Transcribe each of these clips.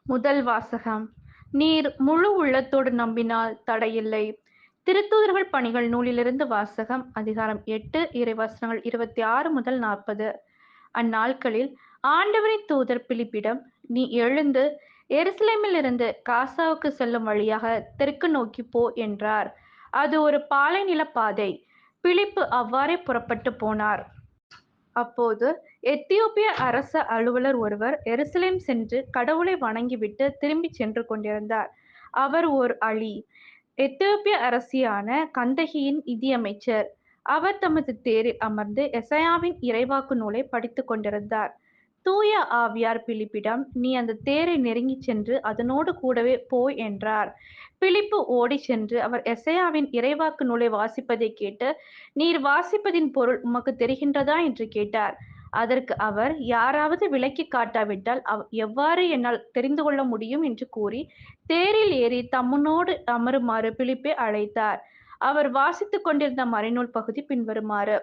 முதல் வாசகம். நீர் முழு உள்ளத்தோடு நம்பினால் தடையில்லை. திருத்தூதர்கள் பணிகள் நூலிலிருந்து வாசகம். அதிகாரம் 8 இறைவசனங்கள் 26 முதல் 40. அந்நாட்களில் ஆண்டவரின் தூதர் பிலிப்பிடம், நீ எழுந்து எருசலேமிலிருந்து காசாவுக்கு செல்லும் வழியாக தெற்கு நோக்கி போ என்றார். அது ஒரு பாலைநில பாதை. பிலிப்பு அவ்வாறே புறப்பட்டு போனார். அப்போது எத்தியோப்பிய அரச அலுவலர் ஒருவர் எருசலேம் சென்று கடவுளை வணங்கிவிட்டு திரும்பிச் சென்று கொண்டிருந்தார். அவர் ஓர் அலி, எத்தியோப்பிய அரசியான கந்தகியின் நிதியமைச்சர். அவர் தமது தேரில் அமர்ந்து எசாயாவின் இறைவாக்கு நூலை படித்துக் கொண்டிருந்தார். தூய ஆவியார் பிலிப்பிடம், நீ அந்த தேரை நெருங்கிச் சென்று அதனோடு கூடவே போ என்றார். பிலிப்பு ஓடிச் சென்று அவர் எசாயாவின் இறைவாக்கு நூலை வாசிப்பதைக் கேட்டு, நீர் வாசிப்பதின் பொருள் உமக்கு தெரிகின்றதா என்று கேட்டார். அதற்கு அவர், யாராவது விளக்கிக் காட்டாவிட்டால் எவ்வாறு என்னால் தெரிந்து கொள்ள முடியும் என்று கூறி, தேரில் ஏறி தம்முனோடு அமருமாறு பிலிப்பை அழைத்தார். அவர் வாசித்துக் கொண்டிருந்த மறைநூல் பகுதி பின்வருமாறு: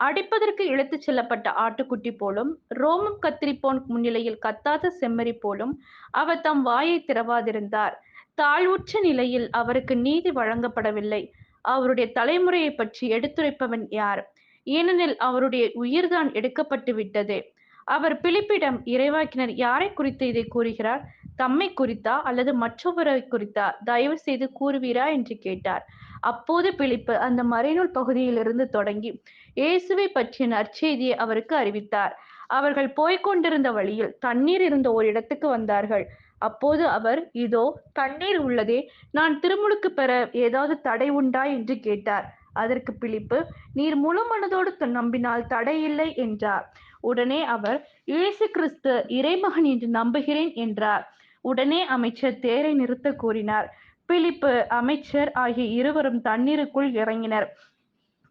அடிப்பதற்கு இழுத்துச் செல்லப்பட்ட ஆட்டுக்குட்டி போலும், ரோமம் கத்தரிப்போன் முன்னிலையில் கத்தாத செம்மறி போலும் அவர் தம் வாயைத் திறவாதிருந்தார். தாழ்வுற்ற நிலையில் அவருக்கு நீதி வழங்கப்படவில்லை. அவருடைய தலைமுறையைப் பற்றி எடுத்துரைப்பவன் யார்? ஏனெனில் அவருடைய உயிர்தான் எடுக்கப்பட்டு விட்டதே. அவர் பிலிப்பிடம், இறைவாக்கினர் யாரைக் குறித்து இதைக் கூறுகிறார்? தம்மை குறித்தா அல்லது மற்றொருவரை குறித்தா? தயவு செய்து கூறுவீரா என்று கேட்டார். அப்போது பிலிப்பு அந்த மறைநூல் பகுதியிலிருந்து தொடங்கி இயேசுவை பற்றிய நற்செய்தியை அவருக்கு அறிவித்தார். அவர்கள் போய்க் கொண்டிருந்த வழியில் தண்ணீர் இருந்த ஓர் இடத்துக்கு வந்தார்கள். அப்போது அவர், இதோ தண்ணீர் உள்ளதே, நான் திருமுழுக்கு பெற ஏதாவது தடை உண்டா என்று கேட்டார். அதற்கு பிலிப்பு, நீர் முழு மனதோடு நம்பினால் தடையில்லை என்றார். உடனே அவர், இயேசு கிறிஸ்து இறைமகன் என்று நம்புகிறேன் என்றார். உடனே அமைச்சர் தேரை நிறுத்த கூறினார். பிலிப்பு, அமைச்சர் ஆகிய இருவரும் தண்ணீருக்குள் இறங்கினர்.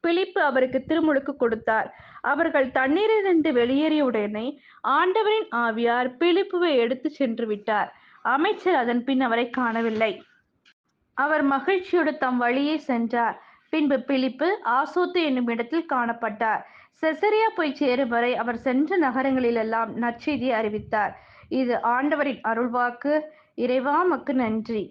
பிலிப்பு அவருக்கு திருமுழுக்கு கொடுத்தார். அவர்கள் தண்ணீரிலிருந்து வெளியேறியவுடனே ஆண்டவரின் ஆவியார் பிலிப்புவை எடுத்துச் சென்று விட்டார். அமைச்சர் அதன் பின் அவரை காணவில்லை. அவர் மகிழ்ச்சியோடு தம் வழியே சென்றார். பின்பு பிலிப்பு ஆசோத்து என்னும் இடத்தில் காணப்பட்டார். செசரியா போய்ச் சேரும் வரை அவர் சென்ற நகரங்களிலெல்லாம் நற்செய்தியை அறிவித்தார். இது ஆண்டவரின் அருள்வாக்கு. இறைவா உமக்கு நன்றி.